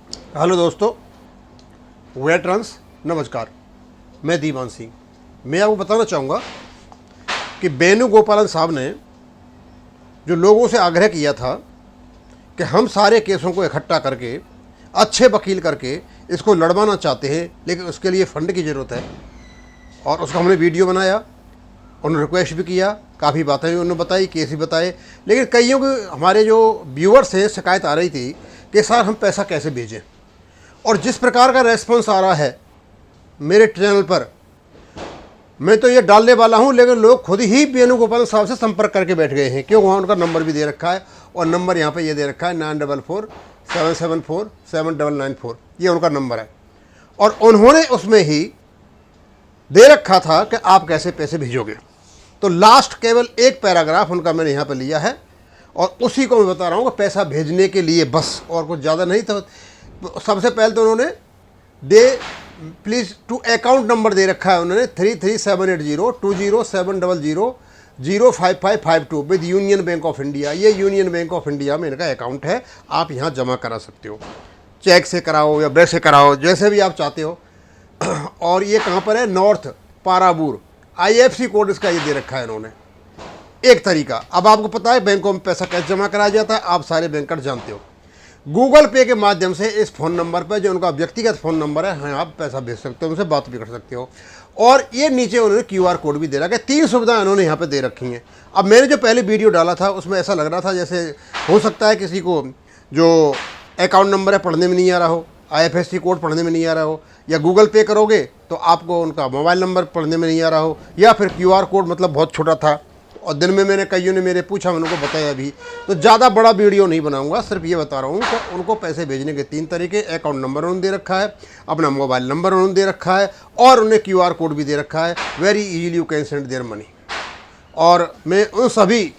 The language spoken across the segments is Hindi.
हेलो दोस्तों, वेटरन्स नमस्कार। मैं दीवान सिंह। मैं आपको बताना चाहूँगा कि वेणुगोपालन साहब ने जो लोगों से आग्रह किया था कि हम सारे केसों को इकट्ठा करके अच्छे वकील करके इसको लड़वाना चाहते हैं, लेकिन उसके लिए फ़ंड की ज़रूरत है। और उसका हमने वीडियो बनाया, उन्होंने रिक्वेस्ट भी किया, काफ़ी बातें भी उन्होंने बताई, केस भी बताए। लेकिन कईयों के हमारे जो व्यूअर्स हैं शिकायत आ रही थी कि सर हम पैसा कैसे भेजें। और जिस प्रकार का रेस्पॉन्स आ रहा है मेरे चैनल पर, मैं तो ये डालने वाला हूँ, लेकिन लोग खुद ही वेणुगोपाल साहब से संपर्क करके बैठ गए हैं। क्यों? वहाँ उनका नंबर भी दे रखा है और नंबर यहाँ पे ये दे रखा है 9447747994। ये उनका नंबर है। और उन्होंने उसमें ही दे रखा था कि आप कैसे पैसे भेजोगे। तो लास्ट केवल एक पैराग्राफ उनका मैंने यहाँ पर लिया है और उसी को मैं बता रहा हूँ कि पैसा भेजने के लिए बस, और कुछ ज़्यादा नहीं था। सबसे पहले तो उन्होंने प्लीज़ टू अकाउंट नंबर दे रखा है उन्होंने 3378020700055552 with union bank of India. ये यूनियन बैंक ऑफ इंडिया में इनका अकाउंट है, आप यहाँ जमा करा सकते हो, चेक से कराओ या ब्रेस से कराओ, जैसे भी आप चाहते हो। और ये कहाँ पर है? नॉर्थ पाराबूर। IFSC कोड इसका ये दे रखा है इन्होंने। एक तरीका, अब आपको पता है बैंकों में पैसा कैसे जमा कराया जाता है, आप सारे बैंकर जानते हो। गूगल पे के माध्यम से इस फ़ोन नंबर पर, जो उनका व्यक्तिगत फ़ोन नंबर है, हाँ आप पैसा भेज सकते हो, उनसे बात भी कर सकते हो। और ये नीचे उन्होंने QR कोड भी दे रखा है। 3 सुविधाएं उन्होंने यहाँ पे दे रखी हैं। अब मैंने जो पहले वीडियो डाला था उसमें ऐसा लग रहा था जैसे हो सकता है किसी को जो अकाउंट नंबर है पढ़ने में नहीं आ रहा हो, IFSC कोड पढ़ने में नहीं आ रहा हो, या गूगल पे करोगे तो आपको उनका मोबाइल नंबर पढ़ने में नहीं आ रहा हो, या फिर QR कोड मतलब बहुत छोटा था। और दिन में मैंने कईयों ने मेरे पूछा, मैंने उनको बताया भी। तो ज़्यादा बड़ा वीडियो नहीं बनाऊंगा, सिर्फ ये बता रहा हूँ कि उनको पैसे भेजने के 3 तरीके। अकाउंट नंबर उन्होंने दे रखा है, अपना मोबाइल नंबर उन्होंने दे रखा है, और उन्हें QR कोड भी दे रखा है। Very easily you can send their money. और मैं उन सभी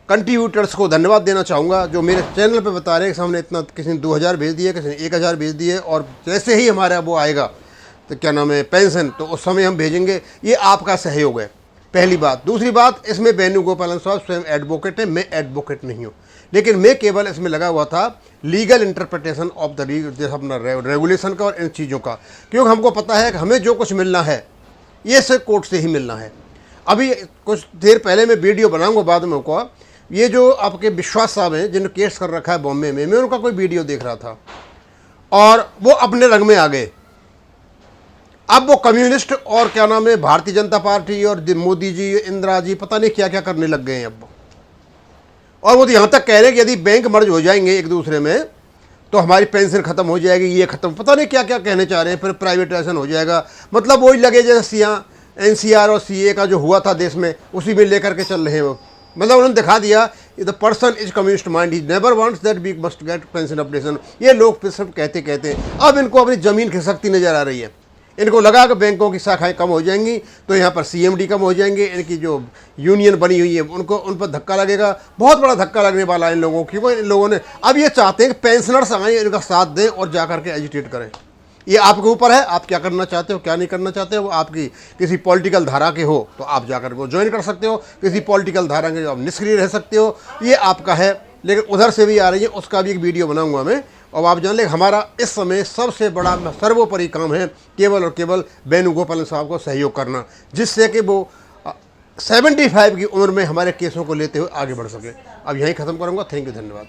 कंट्रीब्यूटर्स को धन्यवाद देना चाहूँगा जो मेरे चैनल पे बता रहे हैं कि हमने इतना, किसी ने 2000 भेज दिए, किसी ने 1000 भेज दिए, और जैसे ही हमारा वो आएगा तो क्या नाम है पेंशन, तो उस समय हम भेजेंगे। ये आपका सहयोग है, पहली बात। दूसरी बात, इसमें वेणुगोपालन साहब स्वयं एडवोकेट है, मैं एडवोकेट नहीं हूँ, लेकिन मैं केवल इसमें लगा हुआ था लीगल इंटरप्रिटेशन ऑफ द जैसे अपना रेगुलेशन का और इन चीज़ों का। क्योंकि हमको पता है कि हमें जो कुछ मिलना है ये सिर्फ कोर्ट से ही मिलना है। अभी कुछ देर पहले मैं वीडियो बनाऊंगा बाद में को, ये जो आपके विश्वास साहब हैं जिन्होंने केस कर रखा है बॉम्बे में, मैं उनका कोई वीडियो देख रहा था और वो अपने रंग में आ गए। अब वो कम्युनिस्ट और क्या नाम है भारतीय जनता पार्टी और मोदी जी, इंदिरा जी, पता नहीं क्या क्या करने लग गए हैं अब। और वो तो यहाँ तक कह रहे हैं कि यदि बैंक मर्ज हो जाएंगे एक दूसरे में तो हमारी पेंशन खत्म हो जाएगी, ये खत्म, पता नहीं क्या क्या कहने चाह रहे हैं। फिर प्राइवेटाइजेशन हो जाएगा, मतलब वही लगे जैसे NCR और CA का जो हुआ था देश में, उसी में लेकर के चल रहे हैं वो। मतलब उन्होंने दिखा दिया the person is communist mind, he never wants that we must get pension updation. ये लोग फिर सब कहते कहते अब इनको अपनी ज़मीन खिसकती नजर आ रही है। इनको लगा कि बैंकों की शाखाएं कम हो जाएंगी तो यहाँ पर CMD कम हो जाएंगे, इनकी जो यूनियन बनी हुई है उनको, उन पर धक्का लगेगा, बहुत बड़ा धक्का लगने वाला है इन लोगों की। इन लोगों ने अब ये चाहते हैं कि पेंशनर्स आएँ, इनका साथ दें और जा करके एजिटेट करें। ये आपके ऊपर है, आप क्या करना चाहते हो क्या नहीं करना चाहते हो। आपकी किसी पॉलिटिकल धारा के हो तो आप जाकर वो ज्वाइन कर सकते हो, किसी पॉलिटिकल धारा के आप निष्क्रिय रह सकते हो, ये आपका है। लेकिन उधर से भी आ रही है, उसका भी एक वीडियो बनाऊंगा मैं। और आप जान लें हमारा इस समय सबसे बड़ा सर्वोपरि काम है केवल और केवल वेणुगोपालन साहब को सहयोग करना, जिससे कि वो 75 की उम्र में हमारे केसों को लेते हुए आगे बढ़ सके। अब यहीं ख़त्म करूँगा। थैंक यू, धन्यवाद।